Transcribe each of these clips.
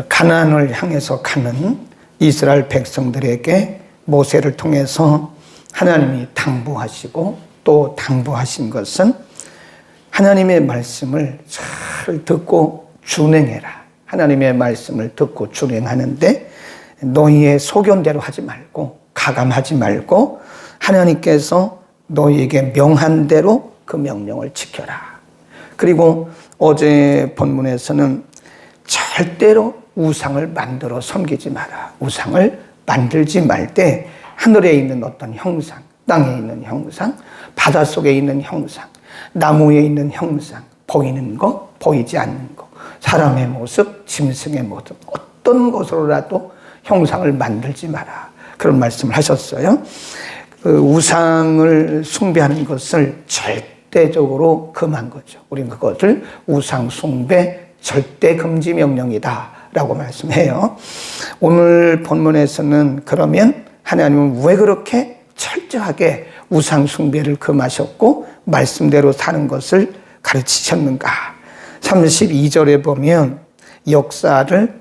가나안을 향해서 가는 이스라엘 백성들에게 모세를 통해서 하나님이 당부하시고 또 당부하신 것은 하나님의 말씀을 잘 듣고 준행해라. 하나님의 말씀을 듣고 준행하는데 너희의 소견대로 하지 말고 가감하지 말고 하나님께서 너희에게 명한 대로 그 명령을 지켜라. 그리고 어제 본문에서는 절대로 우상을 만들어 섬기지 마라. 우상을 만들지 말 때 하늘에 있는 어떤 형상, 땅에 있는 형상, 바닷속에 있는 형상, 나무에 있는 형상, 보이는 거, 보이지 않는 거, 사람의 모습, 짐승의 모습, 어떤 것으로라도 형상을 만들지 마라. 그런 말씀을 하셨어요. 우상을 숭배하는 것을 절대적으로 금한 거죠. 우리는 그것을 우상 숭배 절대 금지 명령이다 라고 말씀해요. 오늘 본문에서는 그러면 하나님은 왜 그렇게 철저하게 우상 숭배를 금하셨고 말씀대로 사는 것을 가르치셨는가? 32절에 보면 역사를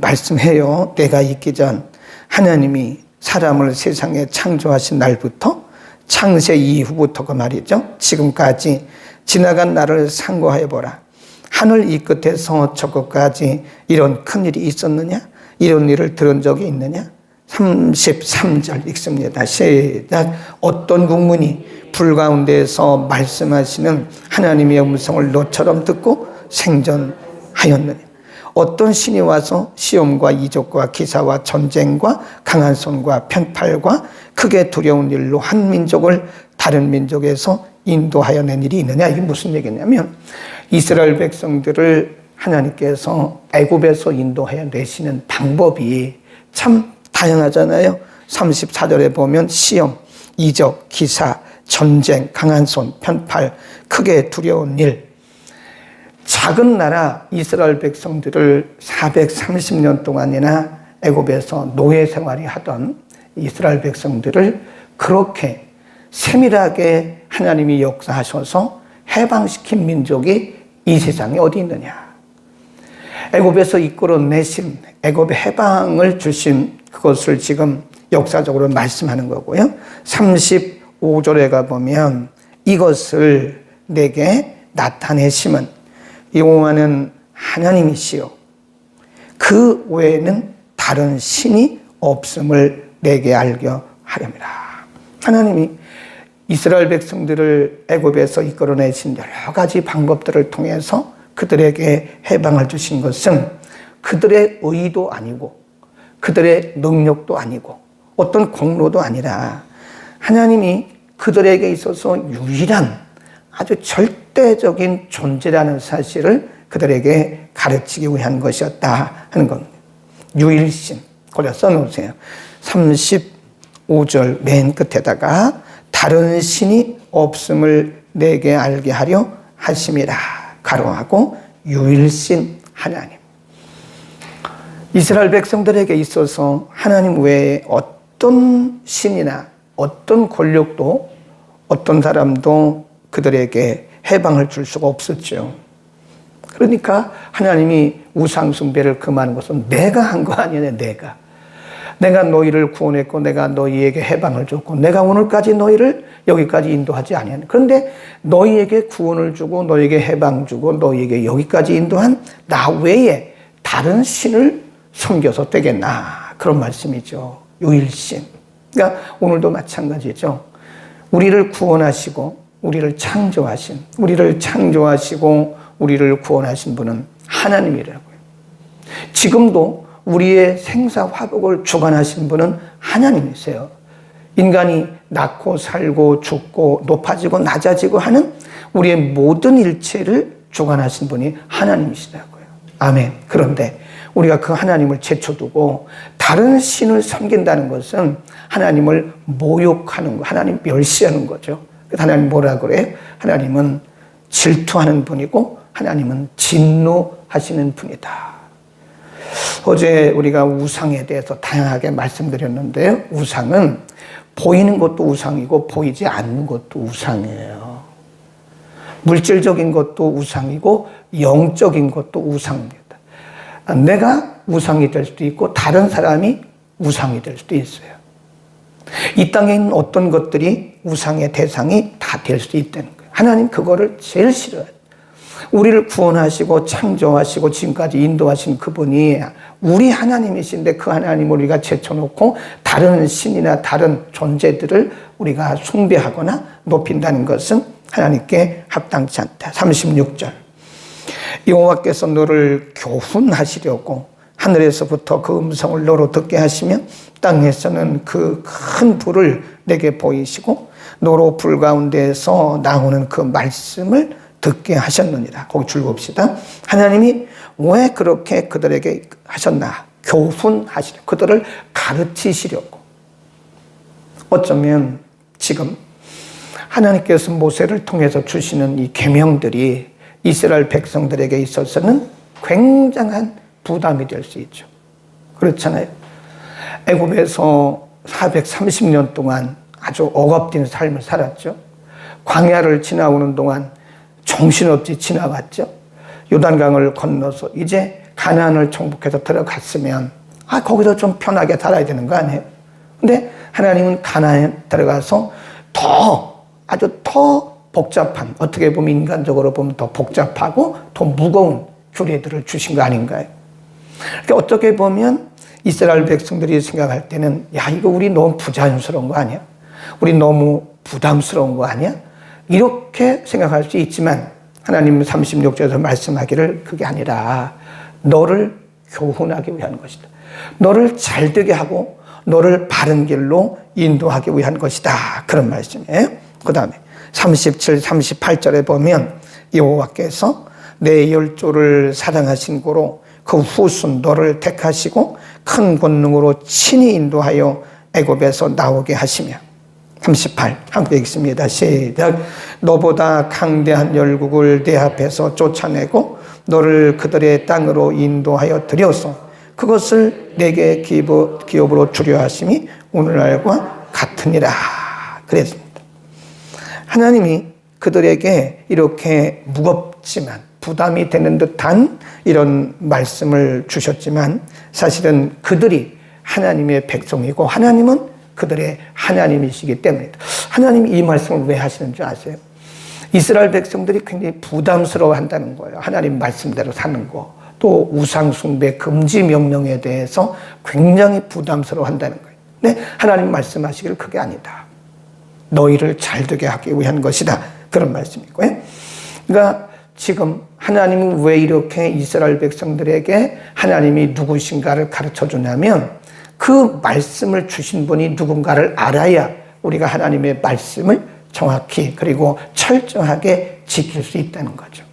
말씀해요. 때가 있기 전 하나님이 사람을 세상에 창조하신 날부터 창세 이후부터가 말이죠. 지금까지 지나간 날을 상고해보라. 하늘 이 끝에서 저 끝까지 이런 큰일이 있었느냐? 이런 일을 들은 적이 있느냐? 33절 읽습니다. 시작. 어떤 국민이 불 가운데에서 말씀하시는 하나님의 음성을 너처럼 듣고 생존하였느냐? 어떤 신이 와서 시험과 이적과 기사와 전쟁과 강한 손과 편팔과 크게 두려운 일로 한 민족을 다른 민족에서 인도하여 낸 일이 있느냐? 이게 무슨 얘기냐면 이스라엘 백성들을 하나님께서 애굽에서 인도하여 내시는 방법이 참 다양하잖아요. 34절에 보면 시험, 이적, 기사, 전쟁, 강한 손, 편팔, 크게 두려운 일. 작은 나라 이스라엘 백성들을 430년 동안이나 애굽에서 노예 생활이 하던 이스라엘 백성들을 그렇게 세밀하게 하나님이 역사하셔서 해방시킨 민족이 이 세상에 어디 있느냐. 애굽에서 이끌어내신 애굽의 해방을 주신 그것을 지금 역사적으로 말씀하는 거고요. 35절에 가보면 이것을 내게 나타내심은 여호와는 하나님이시요 그 외에는 다른 신이 없음을 내게 알게 하렵니다. 하나님이 이스라엘 백성들을 애굽에서 이끌어내신 여러 가지 방법들을 통해서 그들에게 해방을 주신 것은 그들의 의도 아니고 그들의 능력도 아니고 어떤 공로도 아니라 하나님이 그들에게 있어서 유일한 아주 절대적인 존재라는 사실을 그들에게 가르치기 위한 것이었다 하는 겁니다. 유일신, 거기다 써놓으세요. 35절 맨 끝에다가 다른 신이 없음을 내게 알게 하려 하심이라. 가로하고 유일신 하나님. 이스라엘 백성들에게 있어서 하나님 외에 어떤 신이나 어떤 권력도 어떤 사람도 그들에게 해방을 줄 수가 없었죠. 그러니까 하나님이 우상 숭배를 금하는 것은 내가 한 거 아니냐. 내가 너희를 구원했고 내가 너희에게 해방을 줬고 내가 오늘까지 너희를 여기까지 인도하지 아니하는. 그런데 너희에게 구원을 주고 너희에게 해방 주고 너희에게 여기까지 인도한 나 외에 다른 신을 섬겨서 되겠나. 그런 말씀이죠. 유일신. 그러니까 오늘도 마찬가지죠. 우리를 구원하시고 우리를 창조하시고 우리를 구원하신 분은 하나님이라고요. 지금도 우리의 생사화복을 주관하신 분은 하나님이세요. 인간이 낳고 살고 죽고 높아지고 낮아지고 하는 우리의 모든 일체를 주관하신 분이 하나님이시라고요. 아멘. 그런데 우리가 그 하나님을 제쳐두고 다른 신을 섬긴다는 것은 하나님을 모욕하는 거, 하나님 멸시하는 거죠. 하나님 뭐라 그래요? 하나님은 질투하는 분이고 하나님은 진노하시는 분이다. 어제 우리가 우상에 대해서 다양하게 말씀드렸는데요. 우상은 보이는 것도 우상이고 보이지 않는 것도 우상이에요. 물질적인 것도 우상이고 영적인 것도 우상입니다. 내가 우상이 될 수도 있고 다른 사람이 우상이 될 수도 있어요. 이 땅에 있는 어떤 것들이 우상의 대상이 다 될 수 있다는 거예요. 하나님 그거를 제일 싫어해요. 우리를 구원하시고 창조하시고 지금까지 인도하신 그분이 우리 하나님이신데 그 하나님을 우리가 제쳐놓고 다른 신이나 다른 존재들을 우리가 숭배하거나 높인다는 것은 하나님께 합당치 않다. 36절. 여호와께서 너를 교훈하시려고 하늘에서부터 그 음성을 너로 듣게 하시며 땅에서는 그 큰 불을 내게 보이시고 너로 불 가운데에서 나오는 그 말씀을 듣게 하셨느니라. 거기 줄봅시다. 하나님이 왜 그렇게 그들에게 하셨나? 교훈하시려고, 그들을 가르치시려고. 어쩌면 지금 하나님께서 모세를 통해서 주시는 이 계명들이 이스라엘 백성들에게 있어서는 굉장한 부담이 될 수 있죠. 그렇잖아요. 애굽에서 430년 동안 아주 억압된 삶을 살았죠. 광야를 지나오는 동안 정신없이 지나갔죠. 요단강을 건너서 이제 가나안을 정복해서 들어갔으면 거기서 좀 편하게 살아야 되는 거 아니에요? 근데 하나님은 가나안에 들어가서 아주 더 복잡한, 어떻게 보면 인간적으로 보면 더 복잡하고 더 무거운 규례들을 주신 거 아닌가요? 그러니까 어떻게 보면 이스라엘 백성들이 생각할 때는 이거 우리 너무 부자연스러운 거 아니야? 우리 너무 부담스러운 거 아니야? 이렇게 생각할 수 있지만 하나님은 36절에서 말씀하기를 그게 아니라 너를 교훈하기 위한 것이다. 너를 잘되게 하고 너를 바른 길로 인도하기 위한 것이다. 그런 말씀이에요. 그 다음에 37, 38절에 보면 여호와께서 내 열조를 사랑하신 고로 그 후손 너를 택하시고 큰 권능으로 친히 인도하여 애굽에서 나오게 하시며 38 함께 읽습니다. 시작. 너보다 강대한 열국을 내 앞에서 쫓아내고 너를 그들의 땅으로 인도하여 들여서 그것을 내게 기업으로 주려 하심이 오늘날과 같으니라. 그랬습니다. 하나님이 그들에게 이렇게 무겁지만 부담이 되는 듯한 이런 말씀을 주셨지만 사실은 그들이 하나님의 백성이고 하나님은 그들의 하나님이시기 때문이다. 하나님이 이 말씀을 왜 하시는 줄 아세요? 이스라엘 백성들이 굉장히 부담스러워한다는 거예요. 하나님 말씀대로 사는 거. 또 우상숭배 금지 명령에 대해서 굉장히 부담스러워한다는 거예요. 근데 하나님 말씀하시기를 그게 아니다. 너희를 잘되게 하기 위한 것이다. 그런 말씀이고요. 그러니까 지금 하나님은 왜 이렇게 이스라엘 백성들에게 하나님이 누구신가를 가르쳐 주냐면 그 말씀을 주신 분이 누군가를 알아야 우리가 하나님의 말씀을 정확히 그리고 철저하게 지킬 수 있다는 거죠.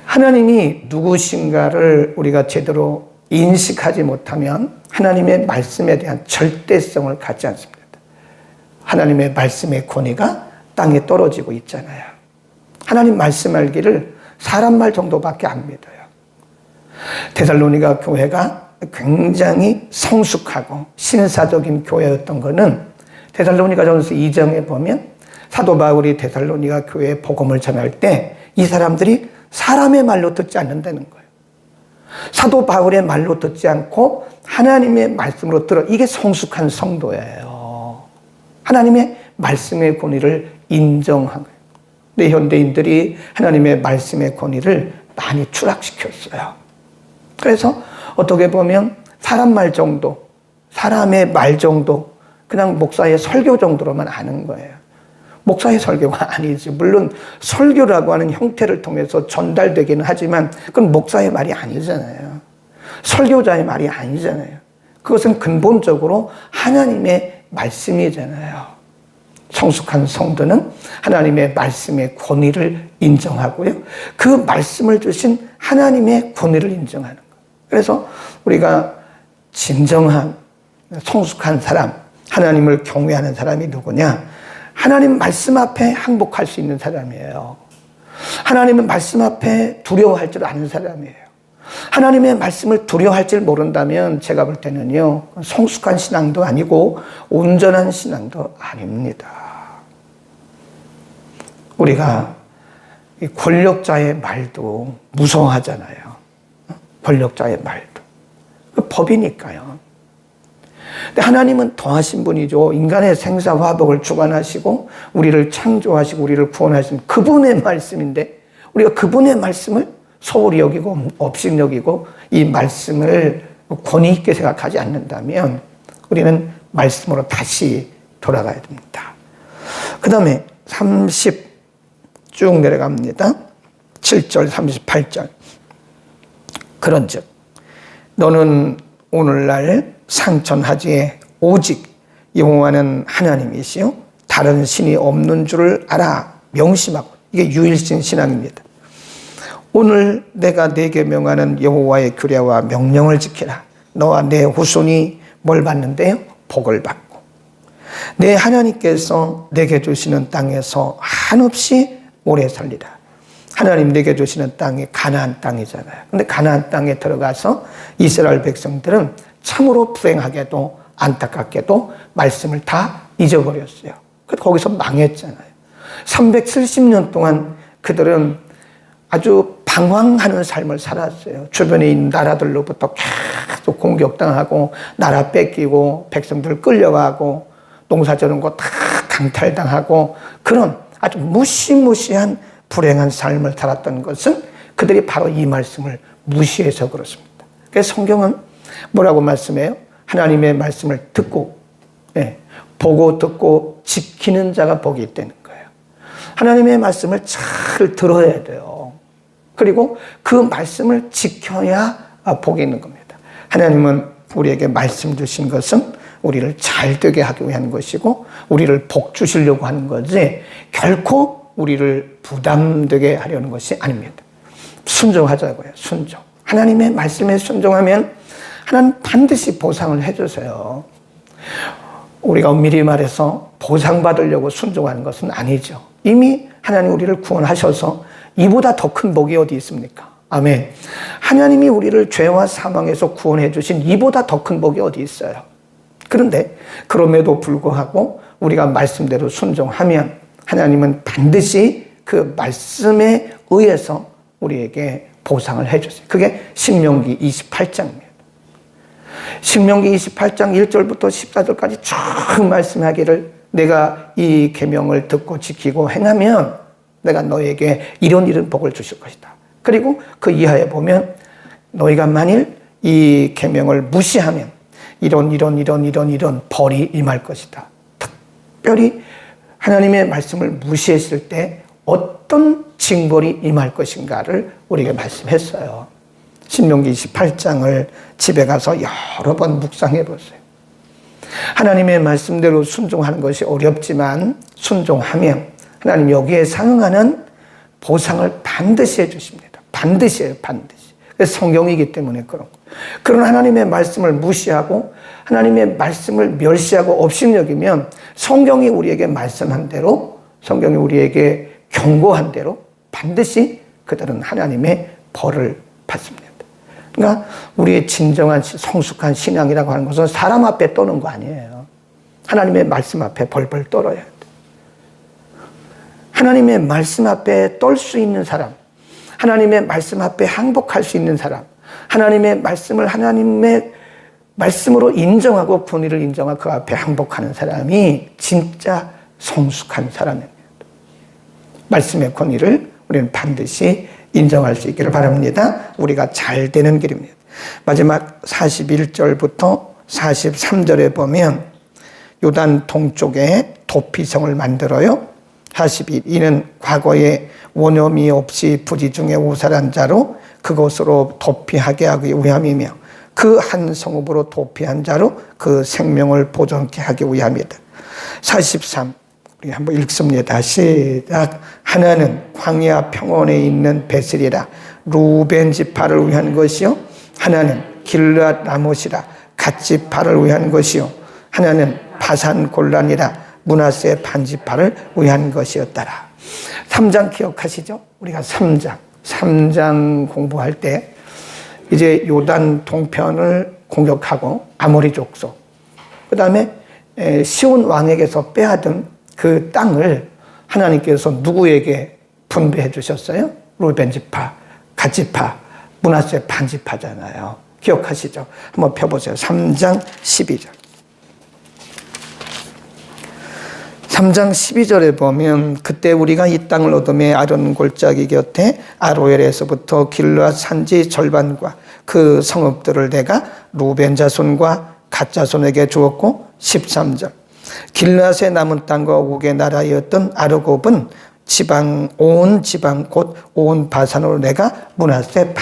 하나님이 누구신가를 우리가 제대로 인식하지 못하면 하나님의 말씀에 대한 절대성을 갖지 않습니다. 하나님의 말씀의 권위가 땅에 떨어지고 있잖아요. 하나님 말씀 알기를 사람 말 정도밖에 안 믿어요. 데살로니가 교회가 굉장히 성숙하고 신사적인 교회였던 것은 데살로니가전서 2장에 보면 사도 바울이 데살로니가 교회에 복음을 전할 때 이 사람들이 사람의 말로 듣지 않는다는 거예요. 사도 바울의 말로 듣지 않고 하나님의 말씀으로 들어. 이게 성숙한 성도예요. 하나님의 말씀의 권위를 인정한 거예요. 근데 현대인들이 하나님의 말씀의 권위를 많이 추락시켰어요. 그래서 어떻게 보면 사람 말 정도, 사람의 말 정도, 그냥 목사의 설교 정도로만 아는 거예요. 목사의 설교가 아니지. 물론 설교라고 하는 형태를 통해서 전달되기는 하지만 그건 목사의 말이 아니잖아요. 설교자의 말이 아니잖아요. 그것은 근본적으로 하나님의 말씀이잖아요. 성숙한 성도는 하나님의 말씀의 권위를 인정하고요. 그 말씀을 주신 하나님의 권위를 인정하는 거예요. 그래서 우리가 진정한 성숙한 사람, 하나님을 경외하는 사람이 누구냐? 하나님 말씀 앞에 항복할 수 있는 사람이에요. 하나님의 말씀 앞에 두려워할 줄 아는 사람이에요. 하나님의 말씀을 두려워할 줄 모른다면 제가 볼 때는요, 성숙한 신앙도 아니고 온전한 신앙도 아닙니다. 우리가 이 권력자의 말도 무서워하잖아요. 권력자의 말도. 그 법이니까요. 근데 하나님은 더하신 분이죠. 인간의 생사화복을 주관하시고 우리를 창조하시고 우리를 구원하신 그분의 말씀인데 우리가 그분의 말씀을 소홀히 여기고 업신 여기고 이 말씀을 권위 있게 생각하지 않는다면 우리는 말씀으로 다시 돌아가야 됩니다. 그 다음에 30 쭉 내려갑니다. 7절 38절 그런즉 너는 오늘날 상천하지에 오직 여호와는 하나님이시요 다른 신이 없는 줄을 알아 명심하고 이게 유일신 신앙입니다. 오늘 내가 네게 명하는 여호와의 규례와 명령을 지키라. 너와 내 후손이 뭘 받는데요? 복을 받고 내 하나님께서 내게 주시는 땅에서 한없이 오래 살리라. 하나님 내게 주시는 땅이 가나안 땅이잖아요. 근데 가나안 땅에 들어가서 이스라엘 백성들은 참으로 불행하게도 안타깝게도 말씀을 다 잊어버렸어요. 거기서 망했잖아요. 370년 동안 그들은 아주 방황하는 삶을 살았어요. 주변에 있는 나라들로부터 계속 공격당하고 나라 뺏기고 백성들 끌려가고 농사 지는 거 다 강탈당하고 그런 아주 무시무시한 불행한 삶을 살았던 것은 그들이 바로 이 말씀을 무시해서 그렇습니다. 그래서 성경은 뭐라고 말씀해요? 하나님의 말씀을 듣고 보고 듣고 지키는 자가 복이 있다는 거예요. 하나님의 말씀을 잘 들어야 돼요. 그리고 그 말씀을 지켜야 복이 있는 겁니다. 하나님은 우리에게 말씀 주신 것은 우리를 잘 되게 하기 위한 것이고 우리를 복 주시려고 하는 거지 결코 우리를 부담되게 하려는 것이 아닙니다. 순종하자고요. 순종. 하나님의 말씀에 순종하면 하나님 반드시 보상을 해주세요. 우리가 엄밀히 말해서 보상받으려고 순종하는 것은 아니죠. 이미 하나님 우리를 구원하셔서 이보다 더 큰 복이 어디 있습니까? 아멘. 하나님이 우리를 죄와 사망에서 구원해 주신 이보다 더 큰 복이 어디 있어요? 그런데 그럼에도 불구하고 우리가 말씀대로 순종하면 하나님은 반드시 그 말씀에 의해서 우리에게 보상을 해주세요. 그게 신명기 28장입니다. 신명기 28장 1절부터 14절까지 쭉 말씀하기를 내가 이 계명을 듣고 지키고 행하면 내가 너에게 이런 복을 주실 것이다. 그리고 그 이하에 보면 너희가 만일 이 계명을 무시하면 이런 벌이 임할 것이다. 특별히 하나님의 말씀을 무시했을 때 어떤 징벌이 임할 것인가를 우리에게 말씀했어요. 신명기 28장을 집에 가서 여러 번 묵상해 보세요. 하나님의 말씀대로 순종하는 것이 어렵지만 순종하면 하나님 여기에 상응하는 보상을 반드시 해주십니다. 반드시 해요. 반드시. 그래서 성경이기 때문에 그런 거예요. 그런 하나님의 말씀을 무시하고 하나님의 말씀을 멸시하고 업신여기면 성경이 우리에게 말씀한 대로 성경이 우리에게 경고한 대로 반드시 그들은 하나님의 벌을 받습니다. 그러니까 우리의 진정한 성숙한 신앙이라고 하는 것은 사람 앞에 떠는 거 아니에요. 하나님의 말씀 앞에 벌벌 떨어야 돼. 하나님의 말씀 앞에 떨 수 있는 사람, 하나님의 말씀 앞에 항복할 수 있는 사람, 하나님의 말씀을 하나님의 말씀으로 인정하고 권위를 인정하고 그 앞에 항복하는 사람이 진짜 성숙한 사람입니다. 말씀의 권위를 우리는 반드시 인정할 수 있기를 바랍니다. 우리가 잘 되는 길입니다. 마지막 41절부터 43절에 보면 요단 동쪽에 도피성을 만들어요. 41. 이는 과거에 원념이 없이 부지 중에 오살한 자로 그것으로 도피하게 하기 위함이며 그 한 성읍으로 도피한 자로 그 생명을 보존케 하기 위함이다. 43. 우리 한번 읽습니다. 시작. 하나는 광야 평원에 있는 베슬이라 루벤 지파를 위한 것이요 하나는 길르앗 라못이라 갓 지파를 위한 것이요 하나는 바산 골란이라 므낫세 반지파를 위한 것이었더라. 3장 기억하시죠? 우리가 3장 공부할 때 이제 요단 동편을 공격하고 아모리 족속, 그 다음에 시온 왕에게서 빼앗은 그 땅을 하나님께서 누구에게 분배해 주셨어요? 루벤 지파, 갓 지파, 므낫세 반지파잖아요. 기억하시죠? 한번 펴보세요. 3장 12절. 3장 12절에 보면 그때 우리가 이 땅을 얻음에 아론 골짜기 곁에 아로엘에서부터 길르앗 산지 절반과 그 성읍들을 내가 루벤 자손과 갓 자손에게 주었고 13절 길르앗의 남은 땅과 오국의 나라였던 아르곱은 온 지방 곧 온 바산으로 내가 므낫세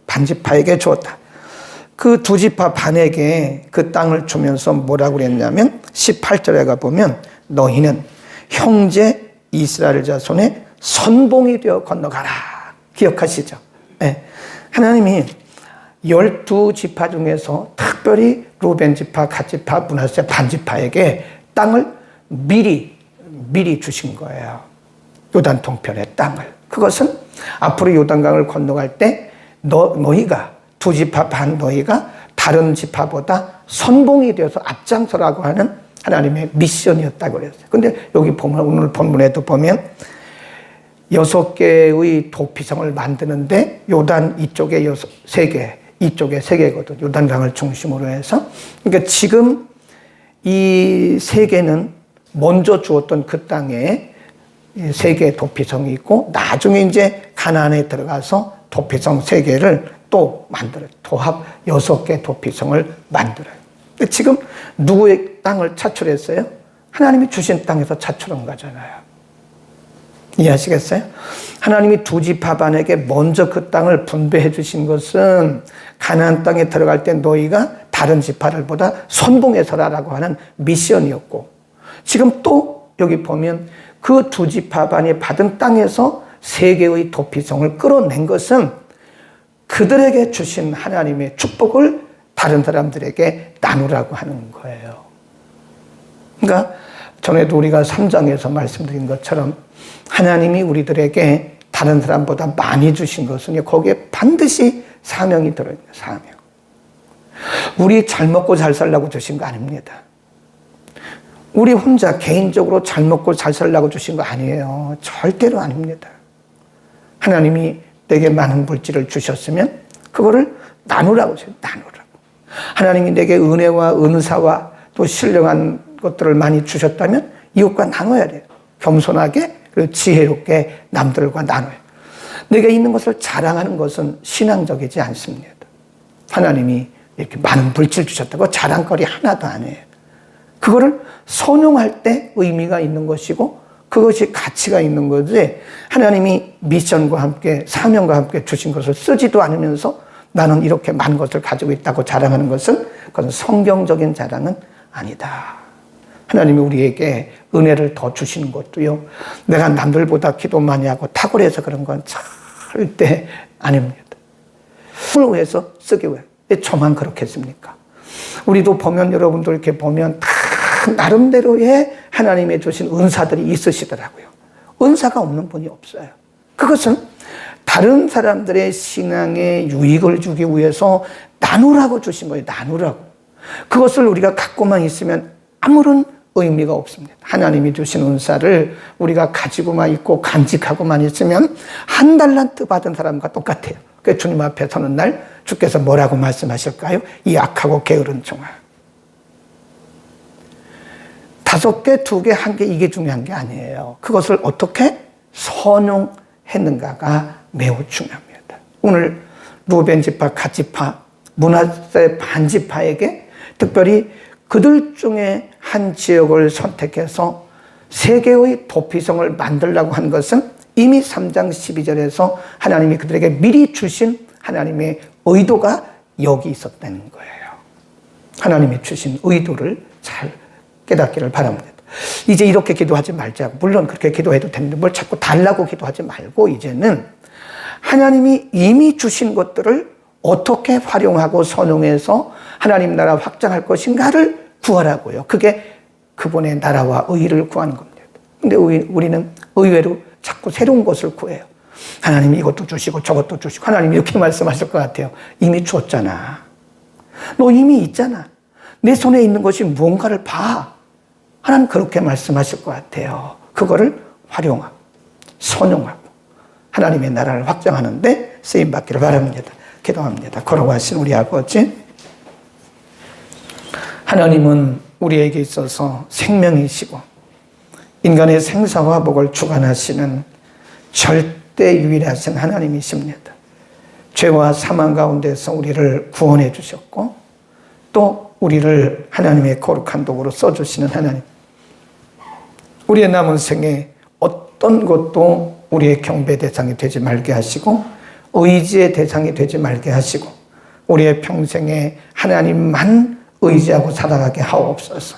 반지파에게 주었다. 그 두 지파 반에게 그 땅을 주면서 뭐라고 그랬냐면 18절에 가보면 너희는 형제 이스라엘 자손의 선봉이 되어 건너가라. 기억하시죠? 네. 하나님이 12지파 중에서 특별히 루벤 지파, 갓 지파, 므낫세 반지파에게 땅을 미리 주신 거예요. 요단 동편의 땅을. 그것은 앞으로 요단강을 건너갈 때 너희가 두 지파 반 너희가 다른 지파보다 선봉이 되어서 앞장서라고 하는 하나님의 미션이었다고 그랬어요. 근데 여기 보면 오늘 본문에도 보면 6개의 도피성을 만드는데 요단 이쪽에 3개, 이쪽에 3개거든. 요단강을 중심으로 해서. 그러니까 지금 이 3개는 먼저 주었던 그 땅에 3개의 도피성이 있고 나중에 이제 가나안에 들어가서 도피성 3개를 또 만들어요. 도합 6개 도피성을 만들어요. 지금 누구의 땅을 차출했어요? 하나님이 주신 땅에서 차출한 거잖아요. 이해하시겠어요? 하나님이 두 지파 반에게 먼저 그 땅을 분배해 주신 것은 가나안 땅에 들어갈 때 너희가 다른 지파들보다 선봉에 서라라고 하는 미션이었고 지금 또 여기 보면 그 두 지파 반이 받은 땅에서 3개의 도피성을 끌어낸 것은 그들에게 주신 하나님의 축복을 다른 사람들에게 나누라고 하는 거예요. 그러니까 전에도 우리가 3장에서 말씀드린 것처럼 하나님이 우리들에게 다른 사람보다 많이 주신 것은 거기에 반드시 사명이 들어있는 사명. 우리 잘 먹고 잘 살라고 주신 거 아닙니다. 우리 혼자 개인적으로 잘 먹고 잘 살라고 주신 거 아니에요. 절대로 아닙니다. 하나님이 내게 많은 물질을 주셨으면 그거를 나누라고 주세요. 나누라고. 하나님이 내게 은혜와 은사와 또 신령한 것들을 많이 주셨다면 이웃과 나눠야 돼요. 겸손하게 그리고 지혜롭게 남들과 나눠요. 내가 있는 것을 자랑하는 것은 신앙적이지 않습니다. 하나님이 이렇게 많은 물질 주셨다고 자랑거리 하나도 아니에요. 그거를 선용할 때 의미가 있는 것이고 그것이 가치가 있는 거지 하나님이 미션과 함께 사명과 함께 주신 것을 쓰지도 않으면서 나는 이렇게 많은 것을 가지고 있다고 자랑하는 것은 그건 성경적인 자랑은 아니다. 하나님이 우리에게 은혜를 더 주시는 것도요. 내가 남들보다 기도 많이 하고 탁월해서 그런 건 절대 아닙니다. 힘을 위해서 쓰기 위해. 왜 저만 그렇겠습니까? 우리도 보면 여러분들 이렇게 보면 다 나름대로의 하나님의 주신 은사들이 있으시더라고요. 은사가 없는 분이 없어요. 그것은 다른 사람들의 신앙에 유익을 주기 위해서 나누라고 주신 거예요. 나누라고. 그것을 우리가 갖고만 있으면 아무런 의미가 없습니다. 하나님이 주신 은사를 우리가 가지고만 있고 간직하고만 있으면 한 달란트 받은 사람과 똑같아요. 그 주님 앞에 서는 날 주께서 뭐라고 말씀하실까요? 이 악하고 게으른 종아. 5개, 2개, 1개 이게 중요한 게 아니에요. 그것을 어떻게 선용했는가가 매우 중요합니다. 오늘 루벤 지파, 갓 지파, 므낫세 반지파에게 특별히 그들 중에 한 지역을 선택해서 3개의 도피성을 만들려고 한 것은 이미 3장 12절에서 하나님이 그들에게 미리 주신 하나님의 의도가 여기 있었다는 거예요. 하나님이 주신 의도를 잘 깨닫기를 바랍니다. 이제 이렇게 기도하지 말자고. 물론 그렇게 기도해도 되는데 뭘 자꾸 달라고 기도하지 말고 이제는 하나님이 이미 주신 것들을 어떻게 활용하고 선용해서 하나님 나라 확장할 것인가를 구하라고요. 그게 그분의 나라와 의를 구하는 겁니다. 근데 우리는 의외로 자꾸 새로운 것을 구해요. 하나님이 이것도 주시고 저것도 주시고 하나님이 이렇게 말씀하실 것 같아요. 이미 줬잖아. 너 이미 있잖아. 내 손에 있는 것이 무언가를 봐. 하나님 그렇게 말씀하실 것 같아요. 그거를 활용하고 선용하고 하나님의 나라를 확장하는 데 쓰임받기를 바랍니다. 기도합니다. 거룩하신 우리 아버지, 하나님은 우리에게 있어서 생명이시고 인간의 생사와 복을 주관하시는 절대 유일하신 하나님이십니다. 죄와 사망 가운데서 우리를 구원해 주셨고 또 우리를 하나님의 거룩한 도구로 써주시는 하나님. 우리의 남은 생에 어떤 것도 우리의 경배 대상이 되지 말게 하시고 의지의 대상이 되지 말게 하시고 우리의 평생에 하나님만 의지하고 살아가게 하옵소서.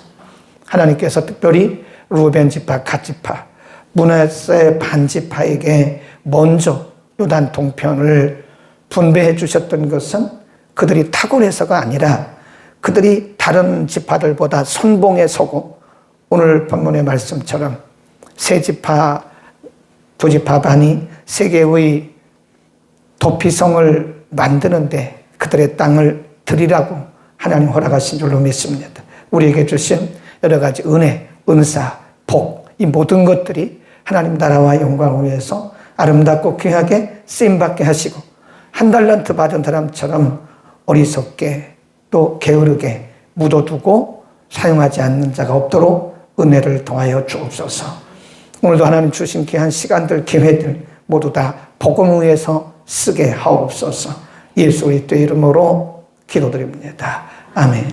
하나님께서 특별히 루벤 지파, 갓 지파, 므낫세 반 지파에게 먼저 요단 동편을 분배해 주셨던 것은 그들이 탁월해서가 아니라 그들이 다른 지파들보다 선봉에 서고 오늘 본문의 말씀처럼 세 지파, 두 지파 반이 세계의 도피성을 만드는데 그들의 땅을 드리라고 하나님 허락하신 줄로 믿습니다. 우리에게 주신 여러 가지 은혜, 은사, 복, 이 모든 것들이 하나님 나라와 영광을 위해서 아름답고 귀하게 쓰임받게 하시고 한 달란트 받은 사람처럼 어리석게 또 게으르게 묻어두고 사용하지 않는 자가 없도록 은혜를 통하여 주옵소서. 오늘도 하나님 주신 귀한 시간들, 기회들 모두 다 복음을 위해서 쓰게 하옵소서. 예수 그리스도의 이름으로 기도드립니다. 아멘.